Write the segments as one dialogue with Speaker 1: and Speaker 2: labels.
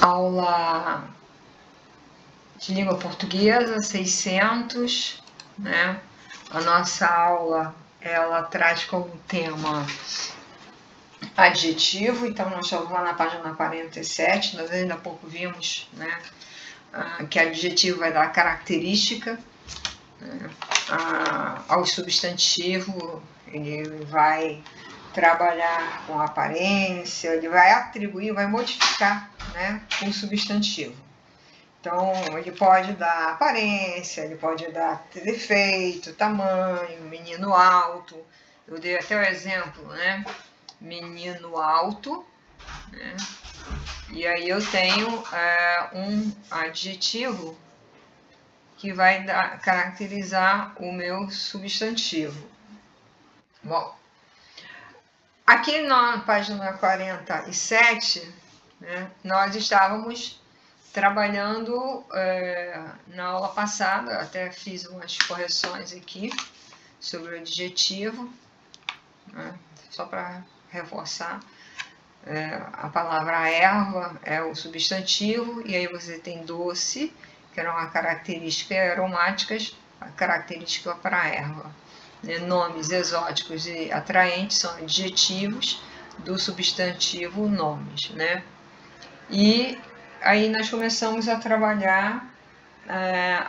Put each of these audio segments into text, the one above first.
Speaker 1: aula de língua portuguesa 600, né? A nossa aula, ela traz como tema adjetivo, então nós estamos lá na página 47, nós ainda há pouco vimos, né, que adjetivo vai dar característica, né, ao substantivo, ele vai trabalhar com aparência, ele vai atribuir, vai modificar, né, um substantivo. Então, ele pode dar aparência, ele pode dar defeito, tamanho, menino alto. Eu dei até o exemplo, né? Menino alto, né? E aí eu tenho um adjetivo que vai caracterizar o meu substantivo. Bom, aqui na página 47, né, nós estávamos trabalhando na aula passada, até fiz umas correções aqui sobre o adjetivo, né, só para reforçar. A palavra erva é o substantivo, e aí você tem doce, que era uma característica, aromáticas, a característica para a erva. Nomes exóticos e atraentes são adjetivos do substantivo nomes, né? E aí nós começamos a trabalhar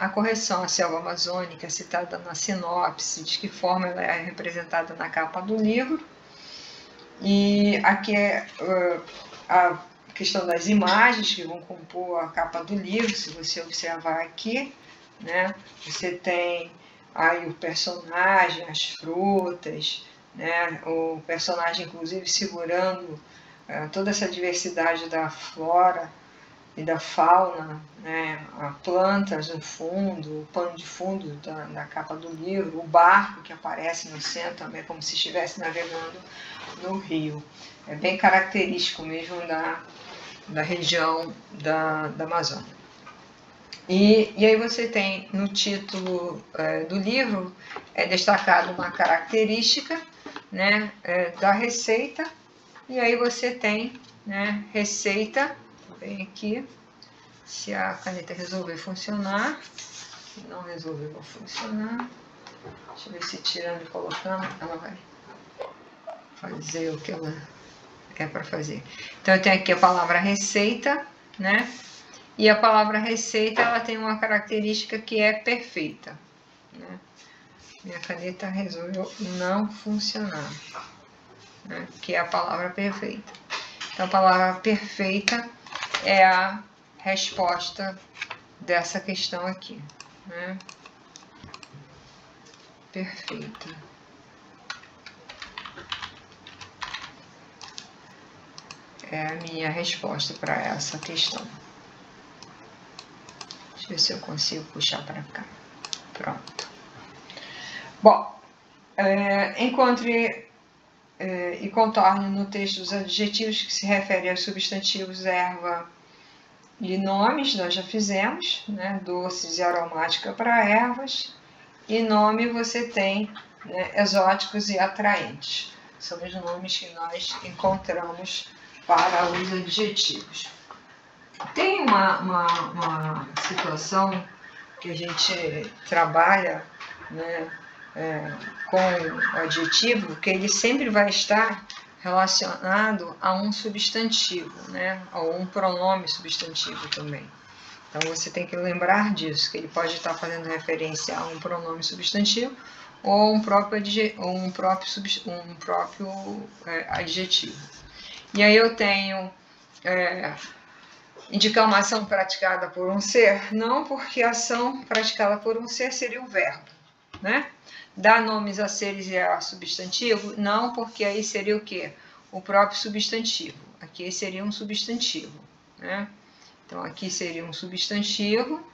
Speaker 1: a correção. A selva amazônica, citada na sinopse, de que forma ela é representada na capa do livro. E aqui é a questão das imagens que vão compor a capa do livro. Se você observar aqui, né, você tem aí o personagem, as frutas, né, o personagem inclusive segurando toda essa diversidade da flora e da fauna, né, plantas no fundo, o pano de fundo da capa do livro, o barco que aparece no centro também, como se estivesse navegando no rio. É bem característico mesmo da região da Amazônia. E aí você tem no título do livro destacado uma característica, né, da receita, e aí você tem, né, receita, vem aqui, se a caneta resolver funcionar, se não resolver funcionar, deixa eu ver se tirando e colocando, ela vai fazer o que ela é para fazer. Então eu tenho aqui a palavra receita, né? E a palavra receita, ela tem uma característica que é perfeita, né? Minha caneta resolveu não funcionar, né? Que é a palavra perfeita. Então a palavra perfeita é a resposta dessa questão aqui, né? Perfeita. É a minha resposta para essa questão. Deixa eu ver se eu consigo puxar para cá. Pronto. Bom, encontre e contorne no texto os adjetivos que se referem aos substantivos erva e nomes, nós já fizemos, né? Doces e aromática para ervas. E nome você tem, né, exóticos e atraentes. São os nomes que nós encontramos para os adjetivos. Tem uma situação que a gente trabalha, né, com o adjetivo, que ele sempre vai estar relacionado a um substantivo, né, ou um pronome substantivo também. Então você tem que lembrar disso, que ele pode estar fazendo referência a um pronome substantivo ou um próprio adjetivo. E aí eu tenho indicar uma ação praticada por um ser? Não, porque a ação praticada por um ser seria o verbo, né? Dar nomes a seres e a substantivo? Não, porque aí seria o quê? O próprio substantivo. Aqui seria um substantivo, né? Então aqui seria um substantivo,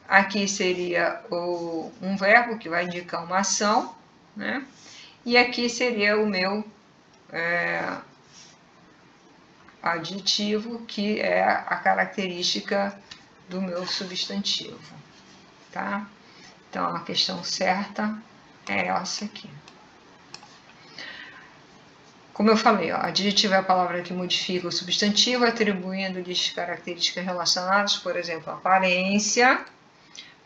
Speaker 1: aqui seria um verbo que vai indicar uma ação, né? E aqui seria o meu adjetivo, que é a característica do meu substantivo, tá? Então a questão certa é essa aqui. Como eu falei, ó, adjetivo é a palavra que modifica o substantivo, atribuindo-lhes características relacionadas, por exemplo, aparência,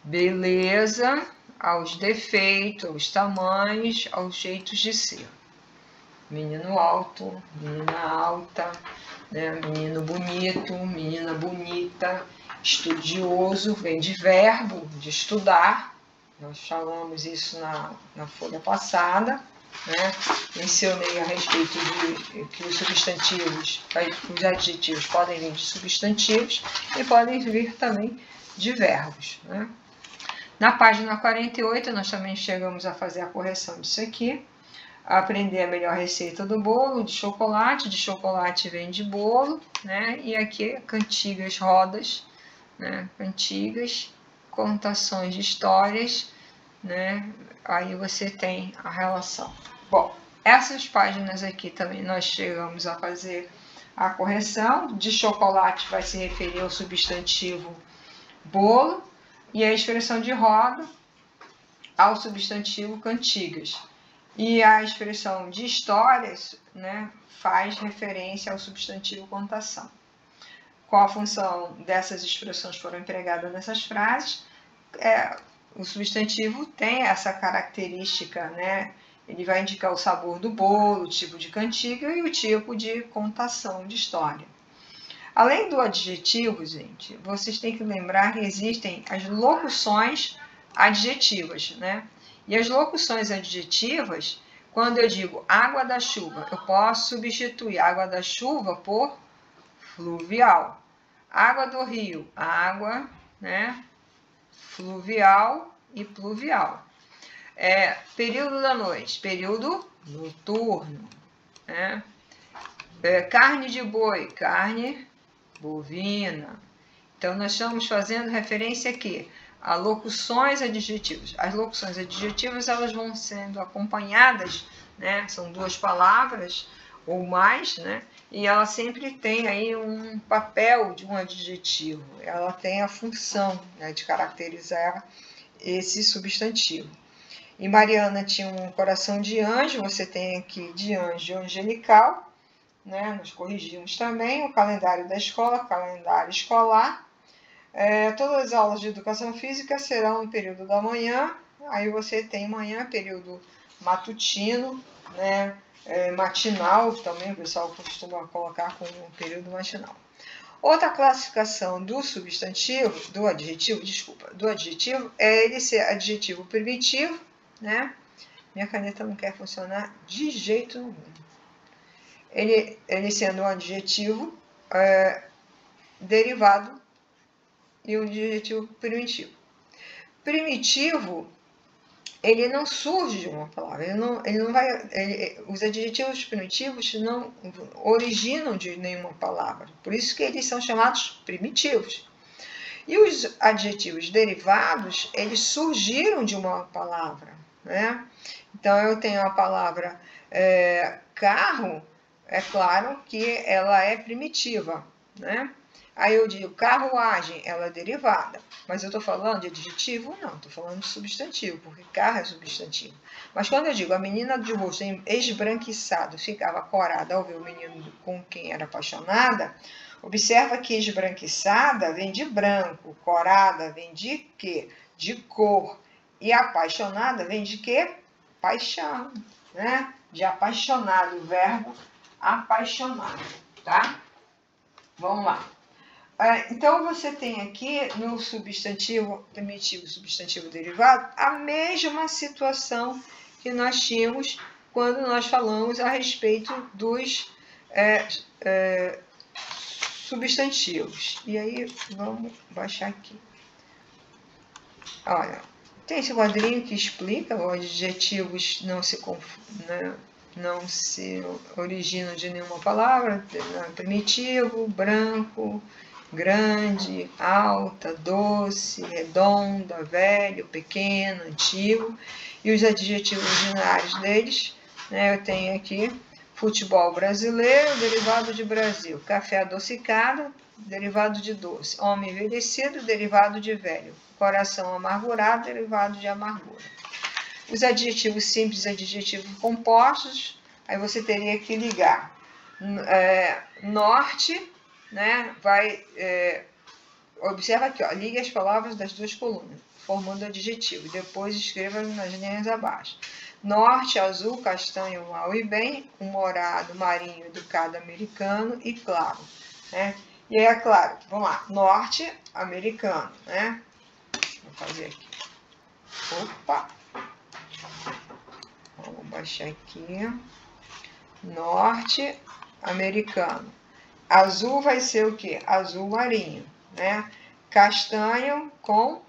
Speaker 1: beleza, aos defeitos, aos tamanhos, aos jeitos de ser. Menino alto, menina alta, né? Menino bonito, menina bonita, estudioso, vem de verbo, de estudar. Nós falamos isso na folha passada, né? Mencionei a respeito de que os substantivos, os adjetivos podem vir de substantivos e podem vir também de verbos, né? Na página 48, nós também chegamos a fazer a correção disso aqui. Aprender a melhor receita do bolo de chocolate vem de bolo, né? E aqui cantigas, rodas, né? Cantigas, contações de histórias, né? Aí você tem a relação. Bom, essas páginas aqui também nós chegamos a fazer a correção. De chocolate vai se referir ao substantivo bolo e a expressão de roda ao substantivo cantigas. E a expressão de histórias, né, faz referência ao substantivo contação. Qual a função dessas expressões foram empregadas nessas frases? O substantivo tem essa característica, né? Ele vai indicar o sabor do bolo, o tipo de cantiga e o tipo de contação de história. Além do adjetivo, gente, vocês têm que lembrar que existem as locuções adjetivas, né? E as locuções adjetivas, quando eu digo água da chuva, eu posso substituir água da chuva por fluvial. Água do rio, água, né? Fluvial e pluvial. Período da noite, período noturno, né? Carne de boi, carne bovina. Então, nós estamos fazendo referência aqui a locuções adjetivas. As locuções adjetivas, elas vão sendo acompanhadas, né? São duas palavras ou mais, né? E ela sempre tem aí um papel de um adjetivo. Ela tem a função, né, de caracterizar esse substantivo. E Mariana tinha um coração de anjo, você tem aqui de anjo angelical, né? Nós corrigimos também o calendário da escola, calendário escolar. Todas as aulas de educação física serão no período da manhã. Aí você tem manhã, período matutino, né? Matinal também, o pessoal costuma colocar como período matinal. Outra classificação do substantivo, do adjetivo, é ele ser adjetivo primitivo, né? Minha caneta não quer funcionar de jeito nenhum. Ele sendo um adjetivo derivado e um adjetivo primitivo. Primitivo, ele não surge de uma palavra, os adjetivos primitivos não originam de nenhuma palavra, por isso que eles são chamados primitivos. E os adjetivos derivados, eles surgiram de uma palavra, né? Então, eu tenho a palavra carro, é claro que ela é primitiva, né? Aí eu digo carruagem, ela é derivada. Mas eu estou falando de adjetivo? Não, estou falando de substantivo, porque carro é substantivo. Mas quando eu digo a menina de rosto esbranquiçado ficava corada ao ver o menino com quem era apaixonada, observa que esbranquiçada vem de branco, corada vem de quê? De cor. E apaixonada vem de quê? Paixão, né? De apaixonado, o verbo apaixonado, tá? Vamos lá. Então, você tem aqui no substantivo primitivo e substantivo derivado a mesma situação que nós tínhamos quando nós falamos a respeito dos substantivos. E aí, vamos baixar aqui. Olha, tem esse quadrinho que explica os adjetivos não se originam de nenhuma palavra, primitivo, branco, grande, alta, doce, redonda, velho, pequeno, antigo. E os adjetivos originários deles, né, eu tenho aqui futebol brasileiro, derivado de Brasil, café adocicado, derivado de doce, homem envelhecido, derivado de velho, coração amargurado, derivado de amargura. Os adjetivos simples e adjetivos compostos, aí você teria que ligar. Norte, né? Observa aqui, ó, ligue as palavras das duas colunas, formando adjetivo. Depois escreva nas linhas abaixo. Norte, azul, castanho, mal e bem, humorado, marinho, educado, americano e claro, né? E aí, é claro, vamos lá, norte, americano, né? Vou fazer aqui. Opa! Vamos baixar aqui. Norte, americano. Azul vai ser o quê? Azul marinho, né? Castanho com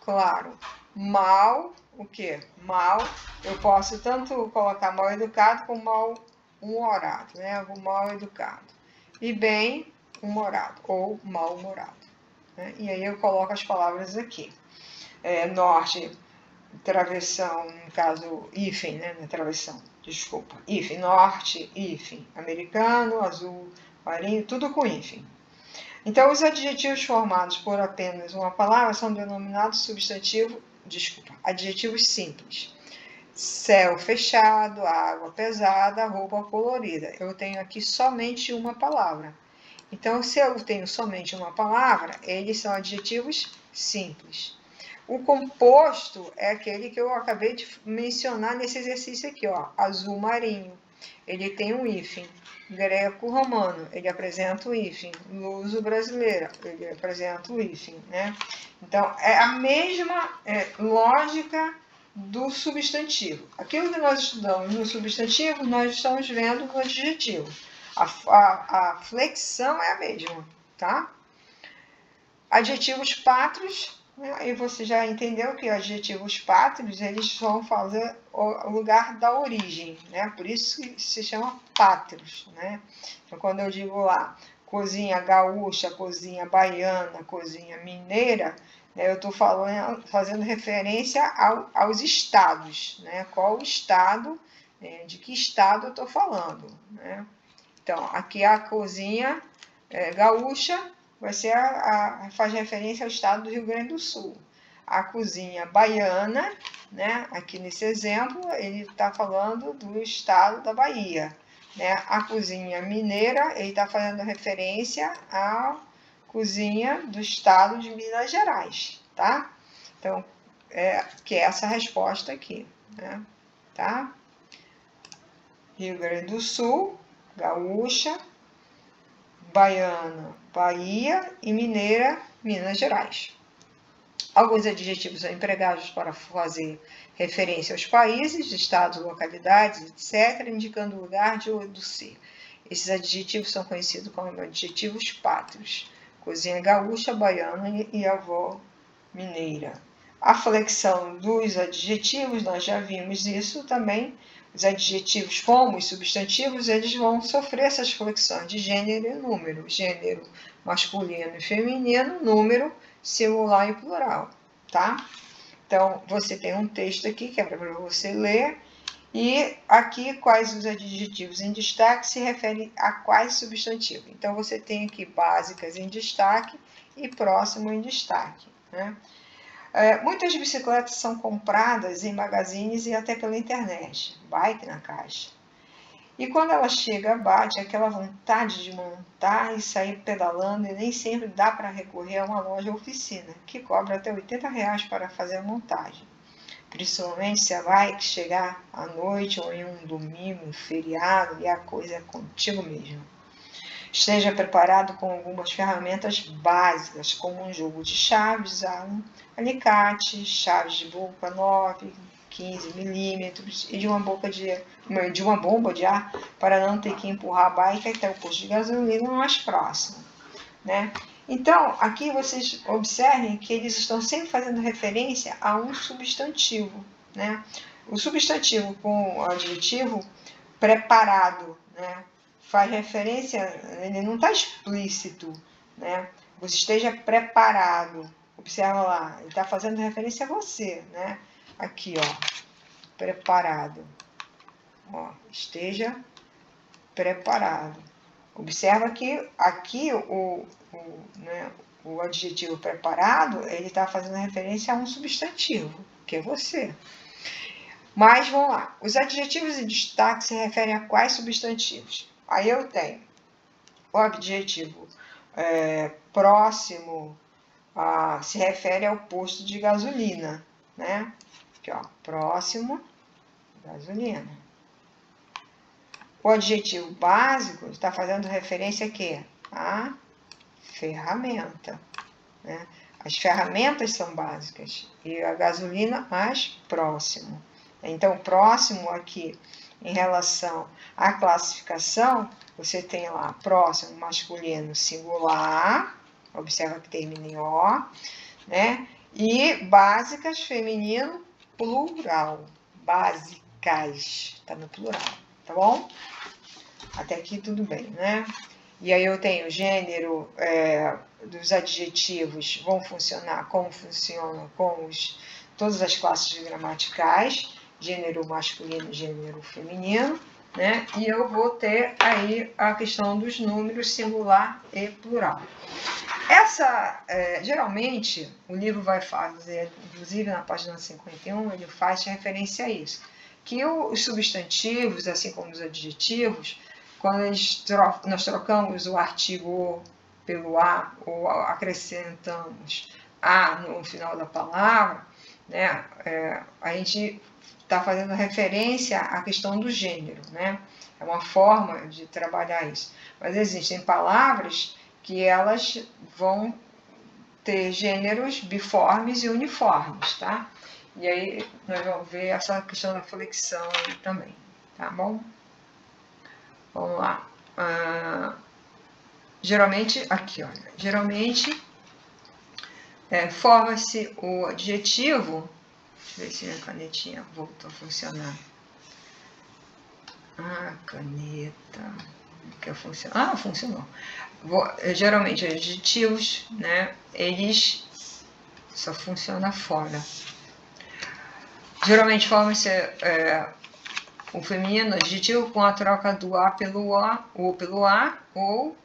Speaker 1: claro. Mal, o quê? Mal, eu posso tanto colocar mal educado como mal humorado, né? O mal educado. E bem humorado ou mal humorado, né? E aí eu coloco as palavras aqui. Norte, travessão, no caso, hífen, né? Na travessão, desculpa. Hífen, norte, hífen. Americano, azul, marinho, tudo com hífen. Então, os adjetivos formados por apenas uma palavra são denominados adjetivos simples. Céu fechado, água pesada, roupa colorida. Eu tenho aqui somente uma palavra. Então, se eu tenho somente uma palavra, eles são adjetivos simples. O composto é aquele que eu acabei de mencionar nesse exercício aqui, ó, azul marinho. Ele tem um hífen. Greco-romano, ele apresenta o hífen. Luso-brasileira, ele apresenta o hífen, né? Então, é a mesma lógica do substantivo. Aquilo que nós estudamos no substantivo, nós estamos vendo no adjetivo. A flexão é a mesma, tá? Adjetivos pátrios, né? Aí você já entendeu que adjetivos pátrios, eles vão fazer o lugar da origem, né? Por isso que se chama pátrios, né? Então, quando eu digo lá, cozinha gaúcha, cozinha baiana, cozinha mineira, né? Eu estou fazendo referência aos estados, né? Qual o estado, de que estado eu estou falando, né? Então, aqui a cozinha gaúcha faz referência ao estado do Rio Grande do Sul. A cozinha baiana, né, aqui nesse exemplo, ele está falando do estado da Bahia. Né? A cozinha mineira, ele está fazendo referência à cozinha do estado de Minas Gerais. Tá? Então, que é essa resposta aqui. Né? Tá? Rio Grande do Sul, gaúcha, baiana, Bahia e mineira, Minas Gerais. Alguns adjetivos são empregados para fazer referência aos países, estados, localidades, etc., indicando o lugar de ou do ser. Esses adjetivos são conhecidos como adjetivos pátrios. Cozinha gaúcha, baiana e avó mineira. A flexão dos adjetivos, nós já vimos isso também. Os adjetivos como os substantivos, eles vão sofrer essas flexões de gênero e número. Gênero masculino e feminino, número singular e plural, tá? Então, você tem um texto aqui que é para você ler. E aqui, quais os adjetivos em destaque se referem a quais substantivos. Então, você tem aqui básicas em destaque e próximo em destaque, né? Muitas bicicletas são compradas em magazines e até pela internet. Bike na caixa. E quando ela chega, bate aquela vontade de montar e sair pedalando, e nem sempre dá para recorrer a uma loja ou oficina, que cobra até R$80 para fazer a montagem. Principalmente se a bike chegar à noite ou em um domingo, um feriado, e a coisa é contigo mesmo. Esteja preparado com algumas ferramentas básicas, como um jogo de chaves, alicate, chaves de boca 9, 15 milímetros e de uma bomba de ar para não ter que empurrar a bike até o posto de gasolina mais próximo, né? Então, aqui vocês observem que eles estão sempre fazendo referência a um substantivo, né? O substantivo com o adjetivo preparado, né? Faz referência, ele não está explícito, né? Você esteja preparado. Observa lá, ele está fazendo referência a você, né? Aqui, ó, preparado. Ó, esteja preparado. Observa que aqui o adjetivo preparado, ele está fazendo referência a um substantivo, que é você. Mas vamos lá. Os adjetivos em destaque se referem a quais substantivos? Aí eu tenho o adjetivo próximo, se refere ao posto de gasolina, né? Aqui, ó, próximo, gasolina. O adjetivo básico está fazendo referência a quê? A ferramenta, né? As ferramentas são básicas e a gasolina mais próximo. Então, próximo aqui, em relação à classificação, você tem lá próximo masculino singular, observa que termina em O, né? E básicas feminino plural, básicas, tá no plural, tá bom? Até aqui tudo bem, né? E aí eu tenho gênero dos adjetivos, vão funcionar como funcionam com todas as classes gramaticais, gênero masculino, gênero feminino, né? E eu vou ter aí a questão dos números singular e plural. Geralmente, o livro vai fazer, inclusive na página 51, ele faz referência a isso, que os substantivos, assim como os adjetivos, quando nós trocamos o artigo pelo a ou acrescentamos a no final da palavra, né, a gente está fazendo referência à questão do gênero, né? É uma forma de trabalhar isso. Mas existem palavras que elas vão ter gêneros biformes e uniformes, tá? E aí nós vamos ver essa questão da flexão aí também, tá bom? Vamos lá. Geralmente, aqui, olha, geralmente forma-se o adjetivo. Deixa eu ver se a canetinha voltou a funcionar. Caneta. Quer funcionar? Funcionou. Geralmente, adjetivos, né? Eles só funcionam fora. Geralmente forma-se o feminino adjetivo com a troca do a pelo a, ou pelo a, ou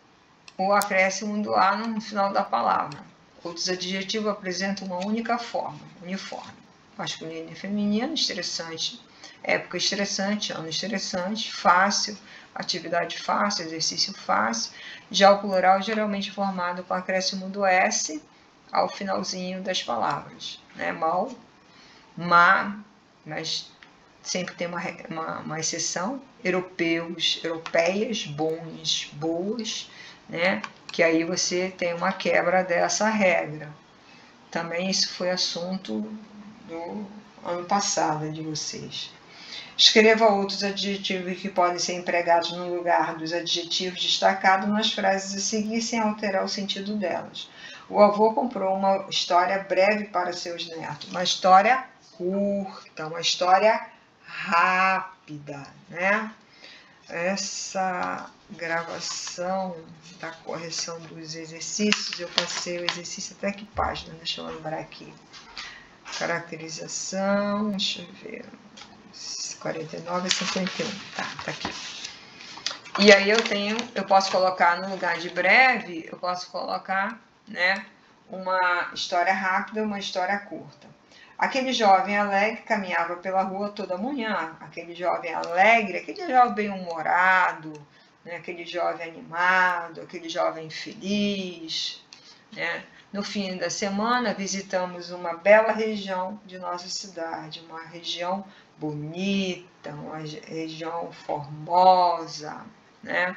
Speaker 1: o acréscimo do a no final da palavra. Outros adjetivos apresentam uma única forma, uniforme. Masculino e feminino, estressante, época estressante, ano estressante, fácil, atividade fácil, exercício fácil. Já o plural geralmente formado com o acréscimo do S ao finalzinho das palavras. Né? Mal, má, mas sempre tem uma exceção. Europeus, europeias, bons, boas, né? Que aí você tem uma quebra dessa regra. Também isso foi assunto do ano passado de vocês. Escreva outros adjetivos que podem ser empregados no lugar dos adjetivos destacados nas frases a seguir sem alterar o sentido delas. O avô comprou uma história breve para seus netos. Uma história curta, uma história rápida, né? Essa gravação da correção dos exercícios, eu passei o exercício até que página, deixa eu lembrar aqui. Caracterização, deixa eu ver, 49 e 51, tá aqui. E aí eu posso colocar no lugar de breve, eu posso colocar, né, uma história rápida, uma história curta. Aquele jovem alegre caminhava pela rua toda manhã. Aquele jovem alegre, aquele jovem bem-humorado, né? Aquele jovem animado, aquele jovem feliz. Né? No fim da semana, visitamos uma bela região de nossa cidade, uma região bonita, uma região formosa. Né?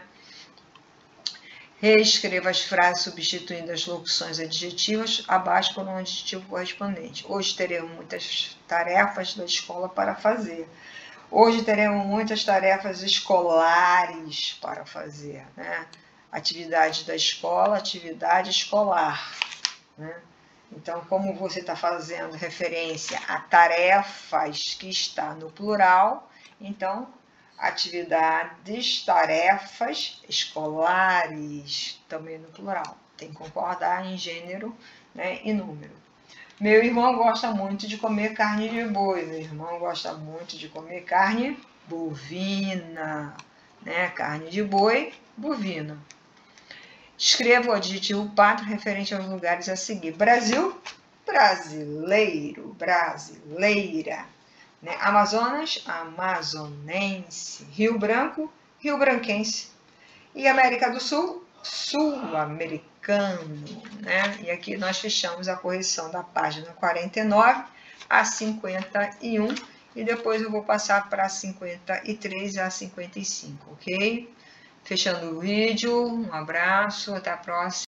Speaker 1: Reescreva as frases substituindo as locuções adjetivas abaixo por um adjetivo correspondente. Hoje teremos muitas tarefas da escola para fazer. Hoje teremos muitas tarefas escolares para fazer. Né? Atividade da escola, atividade escolar. Né? Então, como você está fazendo referência a tarefas que está no plural, então atividades, tarefas escolares, também no plural. Tem que concordar em gênero, né, e número. Meu irmão gosta muito de comer carne de boi. Meu irmão gosta muito de comer carne bovina. Né? Carne de boi, bovina. Escreva o adjetivo pátrio referente aos lugares a seguir. Brasil, brasileiro, brasileira. né? Amazonas, amazonense. Rio Branco, rio-branquense. E América do Sul, sul-americano, né? E aqui nós fechamos a correção da página 49 a 51 e depois eu vou passar para 53 a 55, ok? Fechando o vídeo, um abraço, até a próxima.